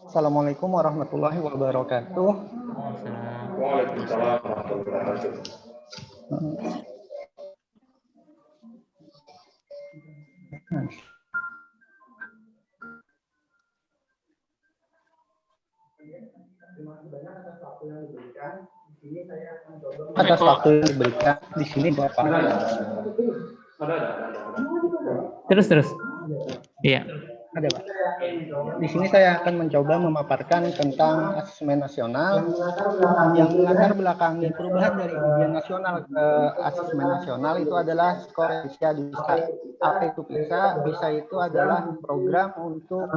Assalamualaikum warahmatullahi wabarakatuh. Waalaikumsalam warahmatullahi wabarakatuh. Atas waktu yang diberikan di sini Bapak. Terus. Iya. Ada Pak. Di sini saya akan mencoba memaparkan tentang asesmen nasional yang melatar belakangi perubahan dari ujian nasional ke asesmen nasional itu adalah skor PISA di PISA. Apa itu PISA? PISA itu adalah program untuk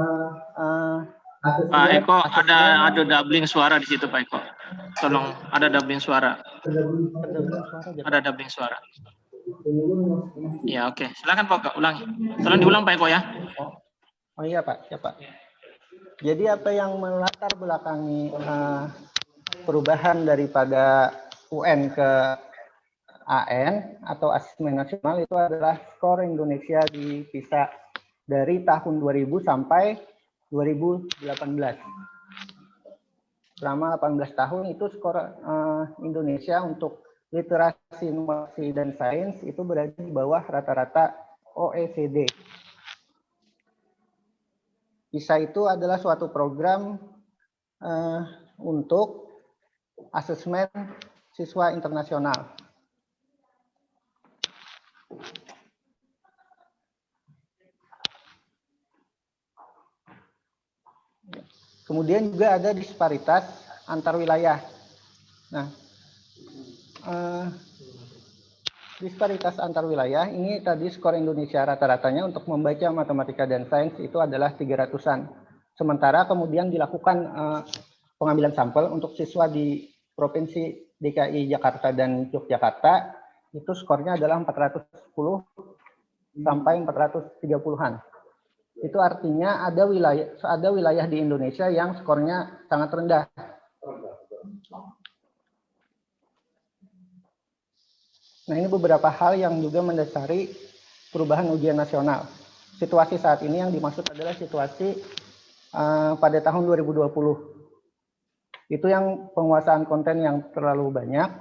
Pak Eko, ada doubling suara di situ Pak Eko. Tolong, ada doubling suara. Ada doubling suara. Ya oke, silakan Pak, ulangi. Tolong diulang Pak Eko ya. Oh iya Pak, ya Pak. Jadi apa yang melatar belakangi perubahan daripada UN ke AN atau asesmen nasional itu adalah skor Indonesia di PISA dari tahun 2000 sampai 2018. Selama 18 tahun itu skor Indonesia untuk literasi, numerasi, dan sains itu berada di bawah rata-rata OECD. PISA itu adalah suatu program untuk asesmen siswa internasional. Kemudian juga ada disparitas antar wilayah. Nah, disparitas antar wilayah ini tadi skor Indonesia rata-ratanya untuk membaca, matematika, dan sains itu adalah 300-an. Sementara kemudian dilakukan pengambilan sampel untuk siswa di Provinsi DKI Jakarta dan Yogyakarta, itu skornya adalah 410 sampai 430-an. Itu artinya ada wilayah di Indonesia yang skornya sangat rendah. Nah, ini beberapa hal yang juga mendasari perubahan ujian nasional. Situasi saat ini yang dimaksud adalah situasi pada tahun 2020. Itu yang penguasaan konten yang terlalu banyak.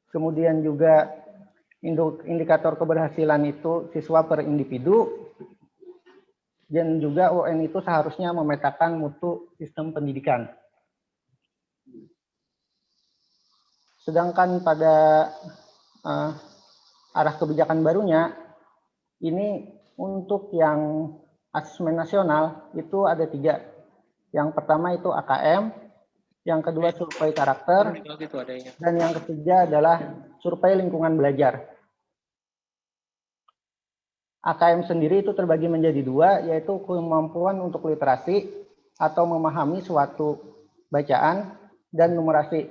Kemudian juga indikator keberhasilan itu siswa per individu. Dan juga UN itu seharusnya memetakan mutu sistem pendidikan. Sedangkan pada arah kebijakan barunya, ini untuk yang asesmen nasional itu ada 3. Yang pertama itu AKM, yang kedua survei karakter, dan yang ketiga adalah survei lingkungan belajar. AKM sendiri itu terbagi menjadi 2, yaitu kemampuan untuk literasi atau memahami suatu bacaan, dan numerasi,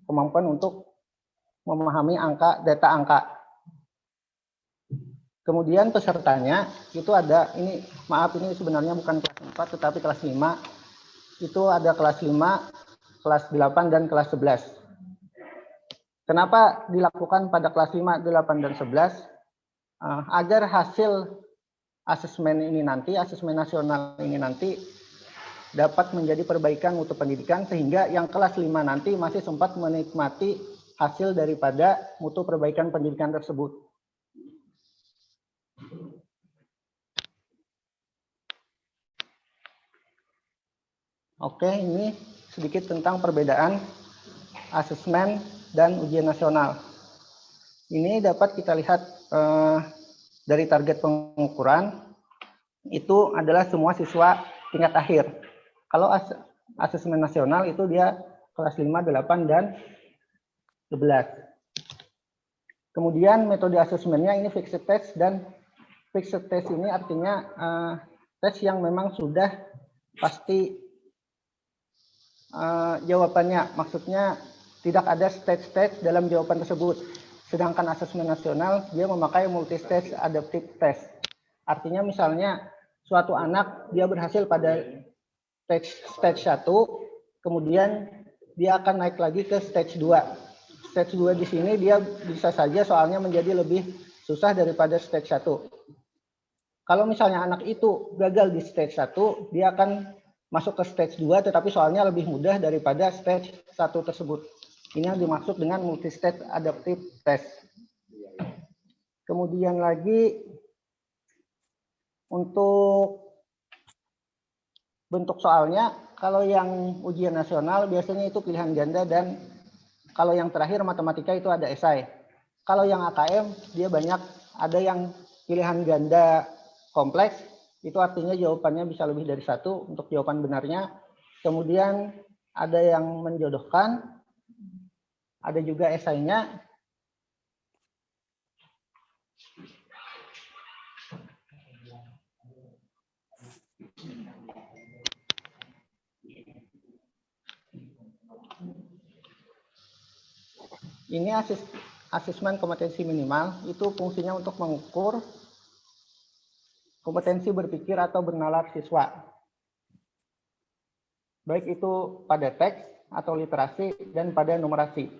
kemampuan untuk memahami data angka. Kemudian pesertanya itu ada, ini sebenarnya bukan kelas 4 tetapi kelas 5. Itu ada kelas 5, kelas 8, dan kelas 11. Kenapa dilakukan pada kelas 5, 8, dan 11? Agar hasil asesmen nasional ini nanti dapat menjadi perbaikan mutu pendidikan, sehingga yang kelas 5 nanti masih sempat menikmati hasil daripada mutu perbaikan pendidikan tersebut. Oke, ini sedikit tentang perbedaan asesmen dan ujian nasional. Ini dapat kita lihat dari target pengukuran itu adalah semua siswa tingkat akhir. Kalau asesmen nasional itu dia kelas 5, 8, dan 11. Kemudian metode asesmennya ini fixed test, dan fixed test ini artinya tes yang memang sudah pasti jawabannya. Maksudnya tidak ada stage-stage dalam jawaban tersebut. Sedangkan asesmen nasional dia memakai multi-stage adaptive test. Artinya misalnya suatu anak dia berhasil pada stage 1, kemudian dia akan naik lagi ke stage 2. Stage 2 di sini dia bisa saja soalnya menjadi lebih susah daripada stage 1. Kalau misalnya anak itu gagal di stage 1, dia akan masuk ke stage 2, tetapi soalnya lebih mudah daripada stage 1 tersebut. Ini yang dimaksud dengan multi-stage adaptive test. Kemudian lagi, untuk bentuk soalnya, kalau yang ujian nasional biasanya itu pilihan ganda, dan kalau yang terakhir matematika itu ada esai. Kalau yang AKM dia banyak, ada yang pilihan ganda kompleks, itu artinya jawabannya bisa lebih dari satu untuk jawaban benarnya. Kemudian ada yang menjodohkan, ada juga esainya. Ini asesmen kompetensi minimal, itu fungsinya untuk mengukur kompetensi berpikir atau bernalar siswa. Baik itu pada teks atau literasi dan pada numerasi.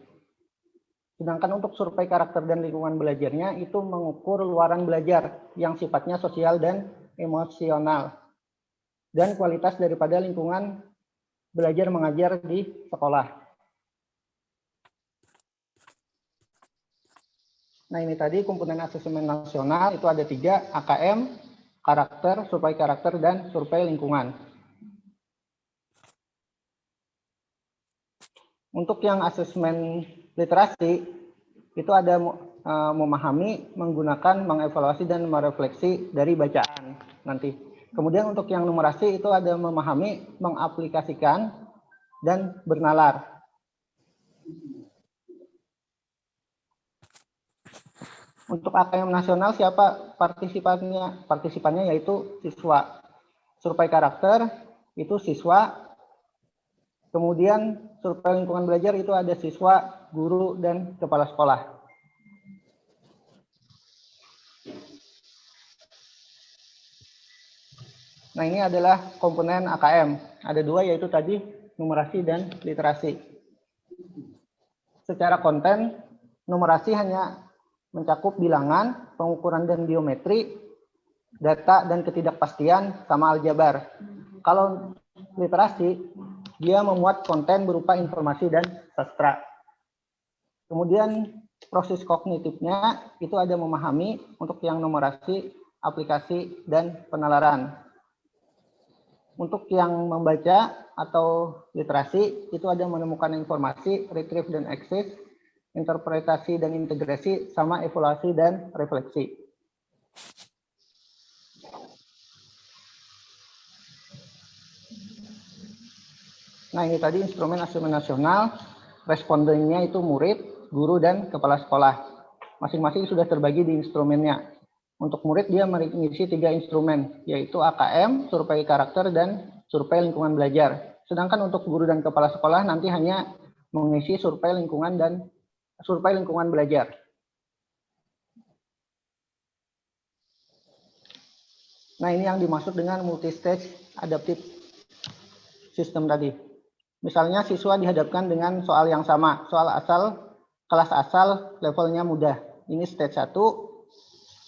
Sedangkan untuk survei karakter dan lingkungan belajarnya itu mengukur luaran belajar yang sifatnya sosial dan emosional, dan kualitas daripada lingkungan belajar mengajar di sekolah. Nah, ini tadi komponen asesmen nasional itu ada 3, AKM, karakter, survei karakter, dan survei lingkungan. Untuk yang asesmen literasi, itu ada memahami, menggunakan, mengevaluasi, dan merefleksi dari bacaan nanti. Kemudian untuk yang numerasi itu ada memahami, mengaplikasikan, dan bernalar. Untuk AKM nasional siapa partisipannya? Partisipannya yaitu siswa. Survei karakter itu siswa. Kemudian survei lingkungan belajar itu ada siswa, guru, dan kepala sekolah. Nah, ini adalah komponen AKM. Ada 2, yaitu tadi numerasi dan literasi. Secara konten, numerasi hanya mencakup bilangan, pengukuran dan geometri, data dan ketidakpastian, sama aljabar. Kalau literasi, dia memuat konten berupa informasi dan sastra. Kemudian proses kognitifnya itu ada memahami, untuk yang numerasi, aplikasi, dan penalaran. Untuk yang membaca atau literasi, itu ada menemukan informasi, retrieve dan akses, interpretasi dan integrasi, sama evaluasi dan refleksi. Nah, ini tadi instrumen asesmen nasional, respondennya itu murid, guru, dan kepala sekolah. Masing-masing sudah terbagi di instrumennya. Untuk murid dia mengisi 3 instrumen, yaitu AKM, survei karakter, dan survei lingkungan belajar. Sedangkan untuk guru dan kepala sekolah nanti hanya mengisi survei lingkungan dan survei lingkungan belajar. Nah, ini yang dimaksud dengan multi-stage adaptive system tadi. Misalnya siswa dihadapkan dengan soal yang sama, soal asal, kelas asal, levelnya mudah. Ini stage 1.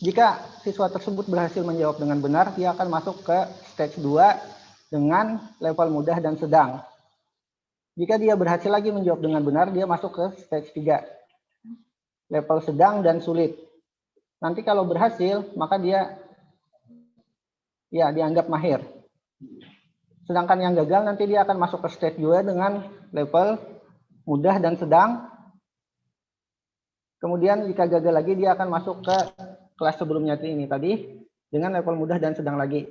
Jika siswa tersebut berhasil menjawab dengan benar, dia akan masuk ke stage 2 dengan level mudah dan sedang. Jika dia berhasil lagi menjawab dengan benar, dia masuk ke stage 3. Level sedang dan sulit. Nanti kalau berhasil, maka dia dianggap mahir. Sedangkan yang gagal nanti dia akan masuk ke stage 2 dengan level mudah dan sedang. Kemudian jika gagal lagi dia akan masuk ke kelas sebelumnya ini tadi dengan level mudah dan sedang lagi.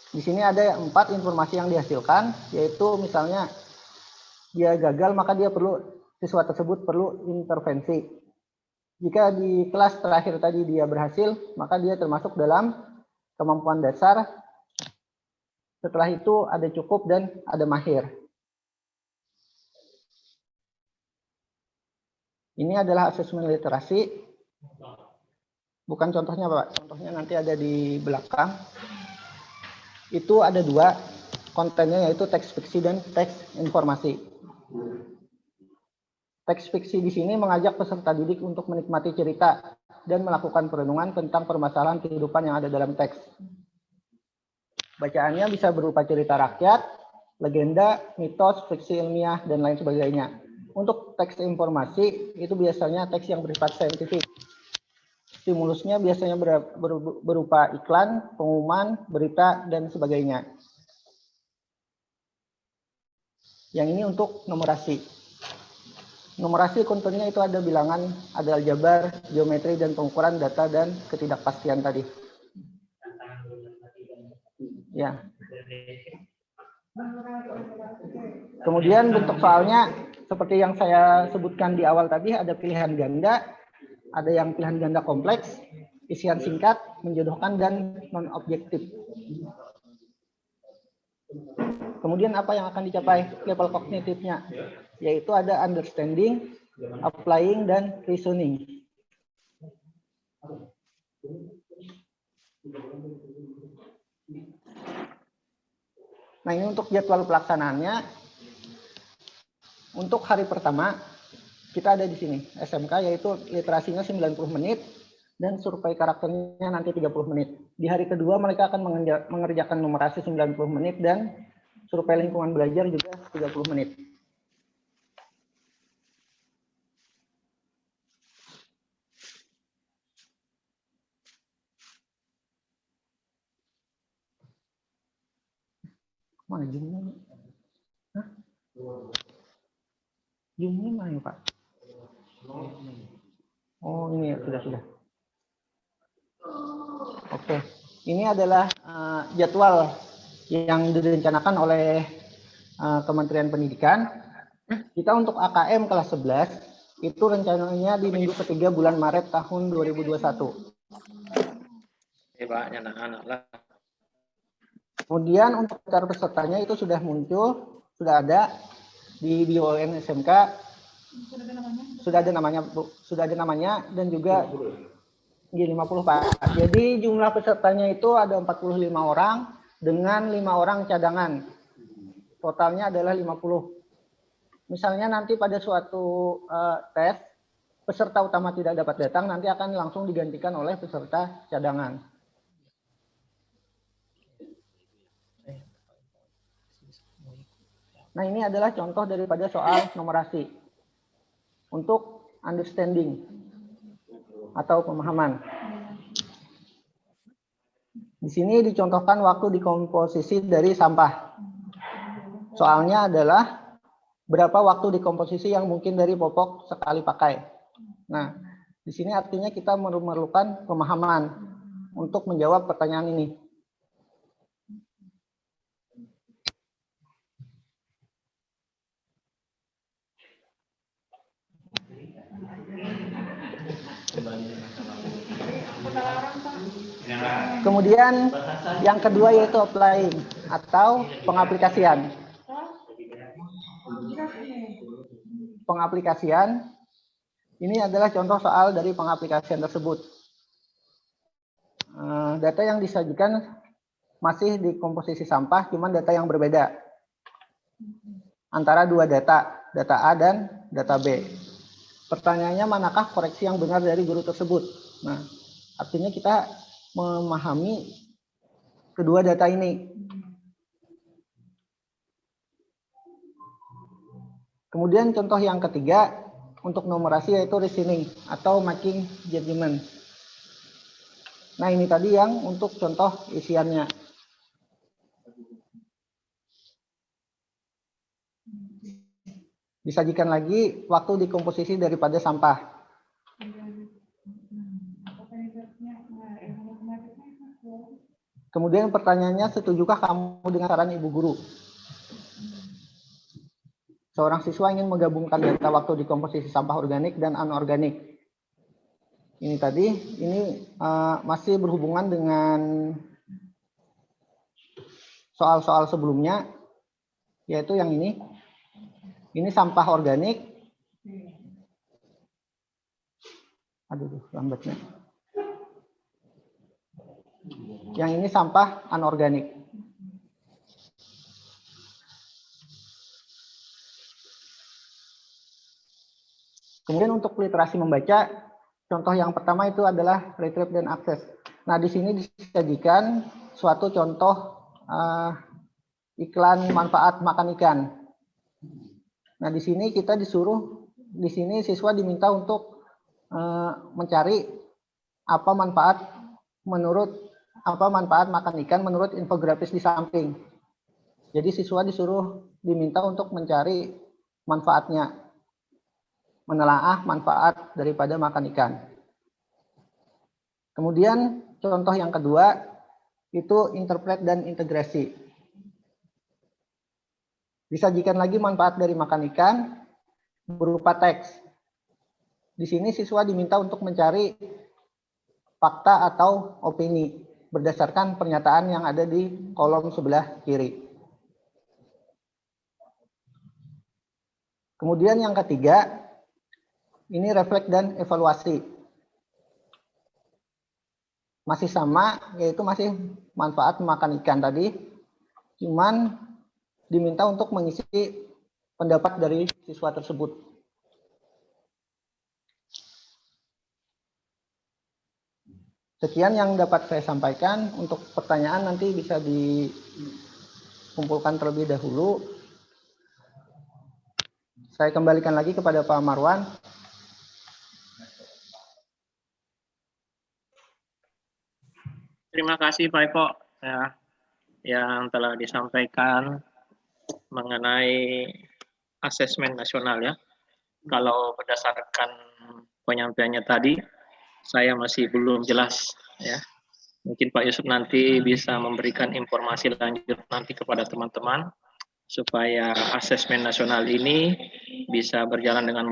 Di sini ada 4 informasi yang dihasilkan, yaitu misalnya dia gagal maka siswa tersebut perlu intervensi. Jika di kelas terakhir tadi dia berhasil, maka dia termasuk dalam kemampuan dasar. Setelah itu ada cukup dan ada mahir. Ini adalah asesmen literasi. Bukan contohnya, Pak. Contohnya nanti ada di belakang. Itu ada 2 kontennya, yaitu teks fiksi dan teks informasi. Teks fiksi di sini mengajak peserta didik untuk menikmati cerita dan melakukan perenungan tentang permasalahan kehidupan yang ada dalam teks. Bacaannya bisa berupa cerita rakyat, legenda, mitos, fiksi ilmiah, dan lain sebagainya. Untuk teks informasi, itu biasanya teks yang bersifat saintifik. Stimulusnya biasanya berupa iklan, pengumuman, berita, dan sebagainya. Yang ini untuk numerasi. Numerasi kontennya itu ada bilangan, ada aljabar, geometri, dan pengukuran data dan ketidakpastian tadi. Ya. Kemudian bentuk soalnya seperti yang saya sebutkan di awal tadi, ada pilihan ganda, ada yang pilihan ganda kompleks, isian singkat, menjodohkan, dan non-objektif. Kemudian apa yang akan dicapai level kognitifnya? Yaitu ada understanding, applying, dan reasoning. Nah, ini untuk jadwal pelaksanaannya. Untuk hari pertama, kita ada di sini, SMK, yaitu literasinya 90 menit, dan survei karakternya nanti 30 menit. Di hari kedua, mereka akan mengerjakan numerasi 90 menit, dan survei lingkungan belajar juga 30 menit. Mana Zoom-nya? Hah? Zoom-nya mana Pak? Oh, ini ya, sudah. Oke, ini adalah jadwal yang direncanakan oleh Kementerian Pendidikan. Kita untuk AKM kelas 11 itu rencananya di minggu ketiga bulan Maret tahun 2021. Kemudian untuk daftar pesertanya itu sudah muncul, sudah ada di BON SMK. Sudah ada namanya dan juga G50 Pak. Jadi jumlah pesertanya itu ada 45 orang dengan 5 orang cadangan. Totalnya adalah 50. Misalnya nanti pada suatu tes peserta utama tidak dapat datang, nanti akan langsung digantikan oleh peserta cadangan. Nah, ini adalah contoh daripada soal numerasi untuk understanding atau pemahaman. Di sini dicontohkan waktu dikomposisi dari sampah. Soalnya adalah berapa waktu dikomposisi yang mungkin dari popok sekali pakai. Nah, di sini artinya kita memerlukan pemahaman untuk menjawab pertanyaan ini. Kemudian yang kedua yaitu applying atau pengaplikasian. Pengaplikasian ini adalah contoh soal dari pengaplikasian tersebut. Data yang disajikan masih di komposisi sampah, cuman data yang berbeda antara dua data, data A dan data B. Pertanyaannya manakah koreksi yang benar dari guru tersebut? Nah, artinya kita memahami kedua data ini. Kemudian contoh yang ketiga untuk numerasi yaitu reasoning atau making judgment. Nah, ini tadi yang untuk contoh isiannya. Disajikan lagi waktu dikomposisi daripada sampah. Kemudian pertanyaannya, setujukah kamu dengan saran ibu guru? Seorang siswa ingin menggabungkan data waktu dikomposisi sampah organik dan anorganik. Ini tadi, ini masih berhubungan dengan soal-soal sebelumnya, yaitu yang ini. Ini sampah organik. Aduh, lambatnya. Yang ini sampah anorganik. Kemudian untuk literasi membaca, contoh yang pertama itu adalah retrieve dan akses. Nah, di sini disajikan suatu contoh iklan manfaat makan ikan. Nah, di sini kita disuruh, di sini siswa diminta untuk mencari apa manfaat makan ikan menurut infografis di samping. Jadi siswa diminta untuk mencari manfaatnya, menelaah manfaat daripada makan ikan. Kemudian contoh yang kedua itu interpret dan integrasi. Disajikan lagi manfaat dari makan ikan berupa teks. Di sini siswa diminta untuk mencari fakta atau opini berdasarkan pernyataan yang ada di kolom sebelah kiri. Kemudian yang ketiga, ini refleks dan evaluasi. Masih sama, yaitu masih manfaat makan ikan tadi, cuman diminta untuk mengisi pendapat dari siswa tersebut. Sekian yang dapat saya sampaikan. Untuk pertanyaan nanti bisa dikumpulkan terlebih dahulu. Saya kembalikan lagi kepada Pak Marwan. Terima kasih Pak Eko ya, yang telah disampaikan mengenai asesmen nasional ya. Kalau berdasarkan penyampaiannya tadi, saya masih belum jelas ya. Mungkin Pak Yusuf nanti bisa memberikan informasi lanjut nanti kepada teman-teman supaya asesmen nasional ini bisa berjalan dengan